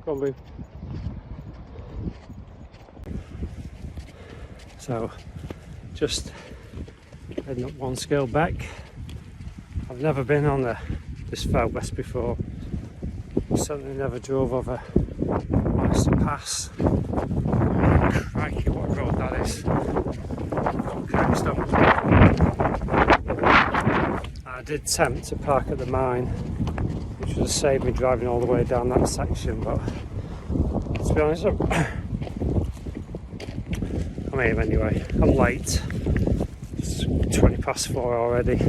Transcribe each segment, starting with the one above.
Go on, Boo. So, just heading up Warnscale back. I've never been on this far west before. Certainly never drove over Monster Pass. Crikey, what a road that is. I did attempt to park at the mine, which would have saved me driving all the way down that section, but to be honest, I'm here anyway. I'm late. It's 20 past 4 already,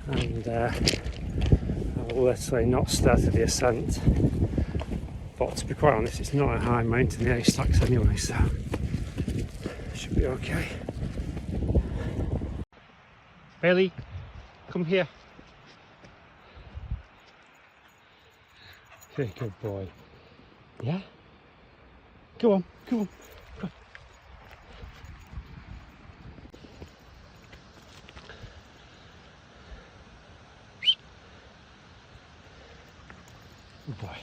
and I've literally not started the ascent. But to be quite honest, it's not a high mountain, the Haystacks anyway, so it should be okay. Bailey, come here. Very good boy. Yeah? Go on, go on. Go on. Good boy.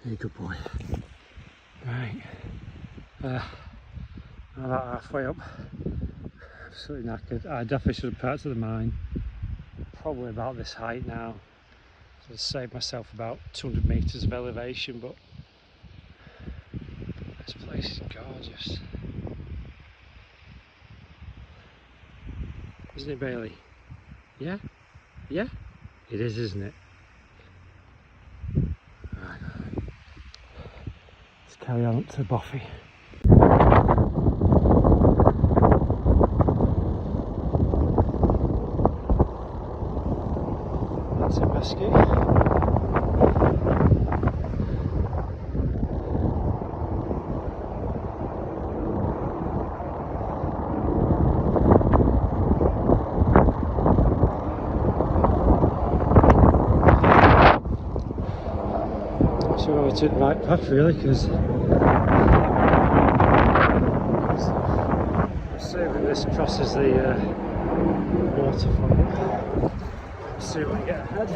Hey, good boy. Right. Now that halfway up, absolutely knackered. I definitely should have parked at the mine. Probably about this height now. So I've saved myself about 200 metres of elevation, but this place is gorgeous. Isn't it, Bailey? Yeah? Yeah? It is, isn't it? Right. Let's carry on up to Bothy. That's a basket. Sure we took the right path really, because assuming this crosses the waterfall. Let's see what we get ahead.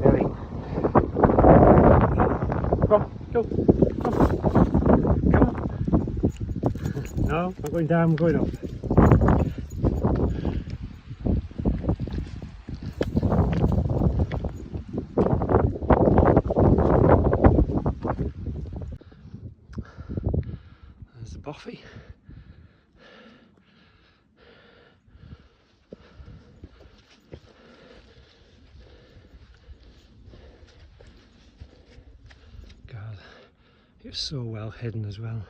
Really? Come on, go. Come on. No, I'm going down, I'm going up. Bothy. God, it's so well hidden as well.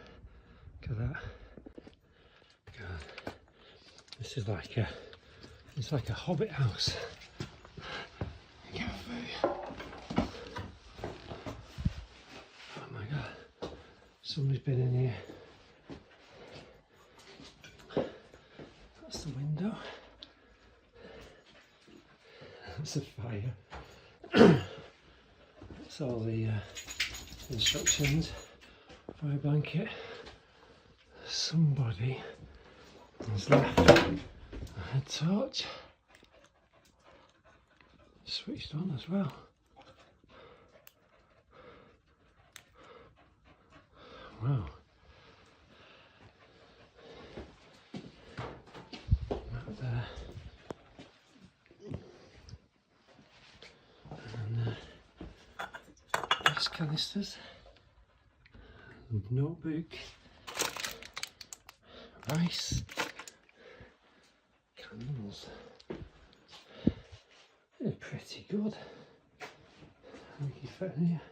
Look at that. God, this is like it's like a hobbit house. Oh my God, somebody's been in here. That's the window. That's a fire. That's all the instructions. Fire blanket. Somebody has left a head torch. Switched on as well. Wow. There. And gas canisters, notebook, rice, candles. They're pretty good. I think you fit in here.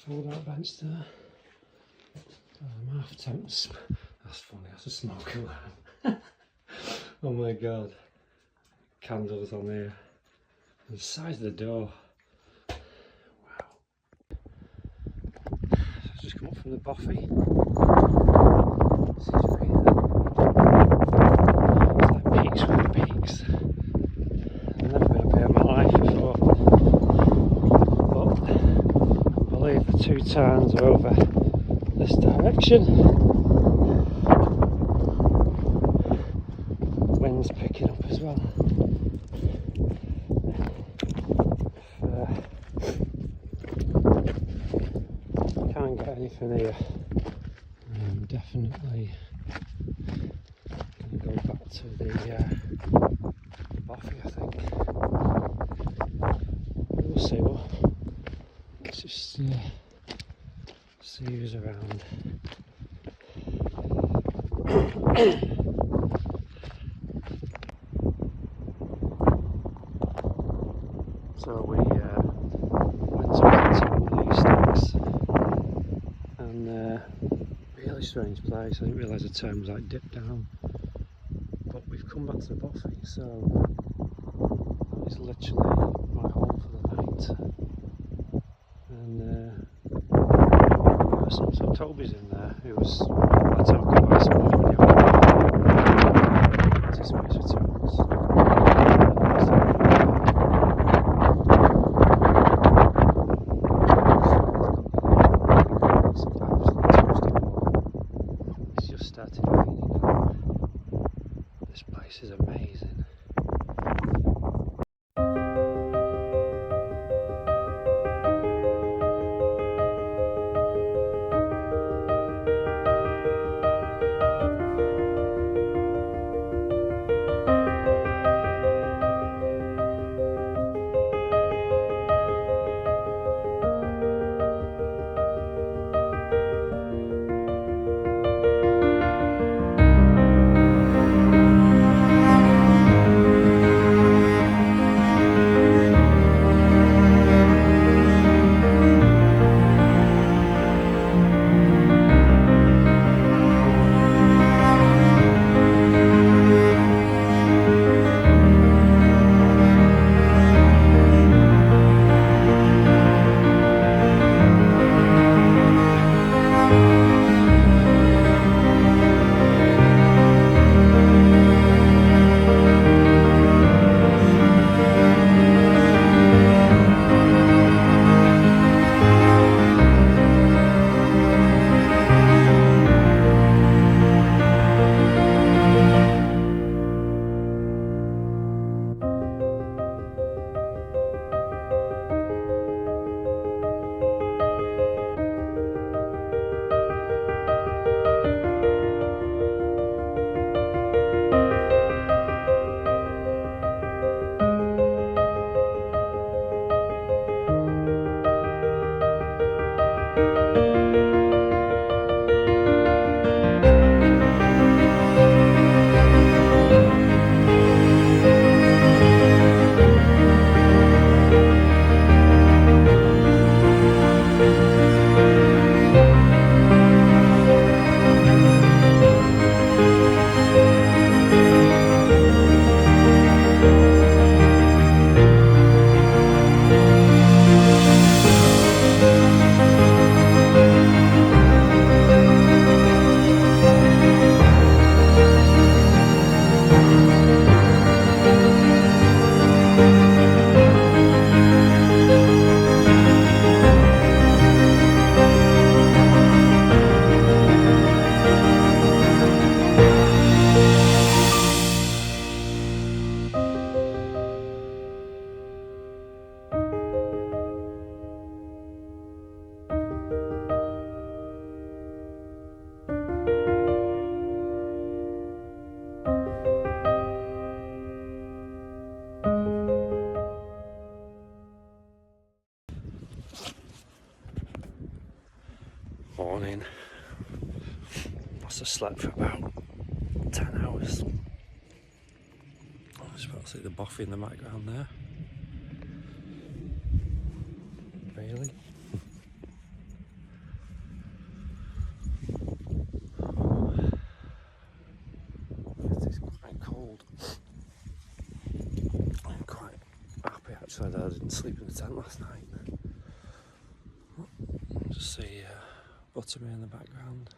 Fold out bench there. I'm half tempted. That's funny, that's a smoke alarm. Oh my God. Candles on here. And the size of the door. Wow. So I've just come up from the Bothy. It's like peaks with peaks. I've never been up here in my life before. But I believe the two turns are over this direction. wind's picking up as well. Can't get anything here. I'm definitely going to go back to the Bothy, I think. We'll see what. Let's just see who's around. So we went up to one of the Haystacks, and really strange place. I didn't realise the turn was like dipped down, but we've come back to the Bothy, so that is literally my home for the night. And so Toby's in there, who was by the time I got ice water anyway. It's his space for 2 hours. It's just started raining now. This place is amazing. Morning. Must have slept for about 10 hours. I just about to see the Bothy in the background there. Really? It's quite cold. I'm quite happy actually that I didn't sleep in the tent last night. Just see Bothy in the background.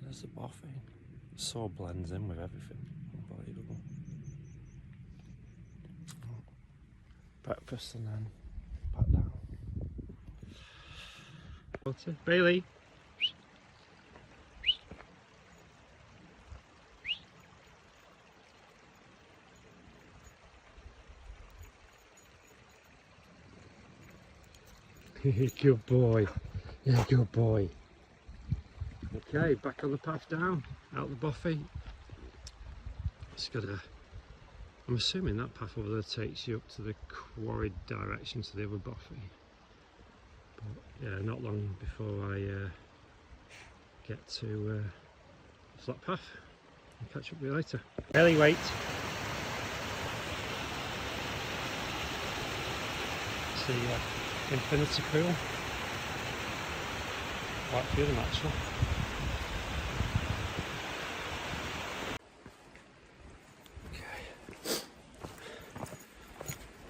There's the Bothy. So blends in with everything. Unbelievable. Breakfast and then back down. Bailey. Good boy. Yeah, good boy. Okay, back on the path down, out the Bothy. Just gotta, I'm assuming that path over there takes you up to the quarry direction to the other Bothy. But yeah, not long before I get to the flat path. I'll catch up with you later. Belly weight. See infinity pool. Quite a few of them actually.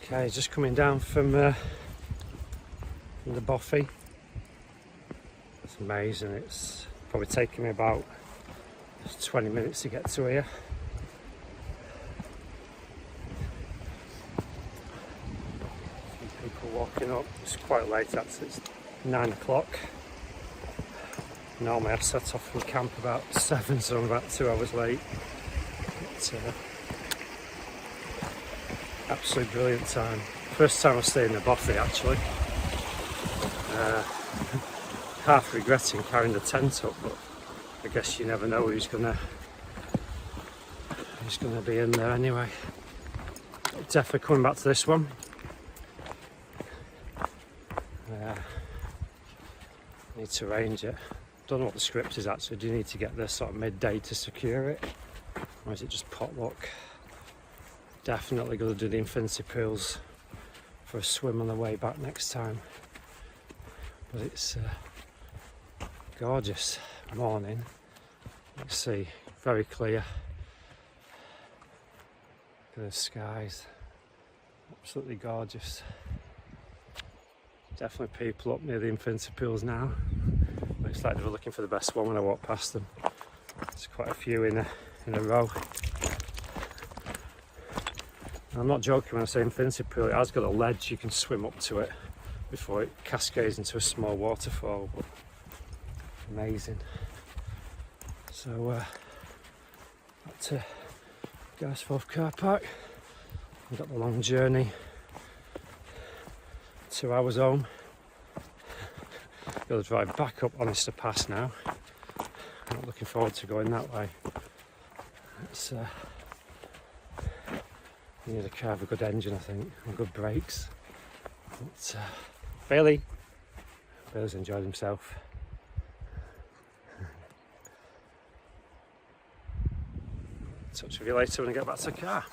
Okay, just coming down from the Bothy. It's amazing. It's probably taken me about 20 minutes to get to here. Some people walking up. It's quite late actually. It's 9 o'clock. Normally I set off from camp about 7, so I'm about 2 hours late. It's absolutely brilliant time. First time I stayed in the Bothy actually. Half regretting carrying the tent up, but I guess you never know who's gonna be in there anyway. Definitely coming back to this one. Need to arrange it. Don't know what the script is actually. Do you need to get there sort of midday to secure it, or is it just potluck? Definitely going to do the infinity pools for a swim on the way back next time. But it's gorgeous morning. Let's see, very clear. Look at the skies, absolutely gorgeous. Definitely people up near the infinity pools now. Looks like they were looking for the best one when I walked past them. There's quite a few in a row. I'm not joking when I say infinity pool. It has got a ledge, you can swim up to it before it cascades into a small waterfall. But amazing. So back to Garsforth car park. We've got the long journey, 2 hours home. Got to drive back up Honester Pass now. I'm not looking forward to going that way. It's you need a car with a good engine, I think, and good brakes. But Bailey's enjoyed himself. Touch with you later when I get back to the car.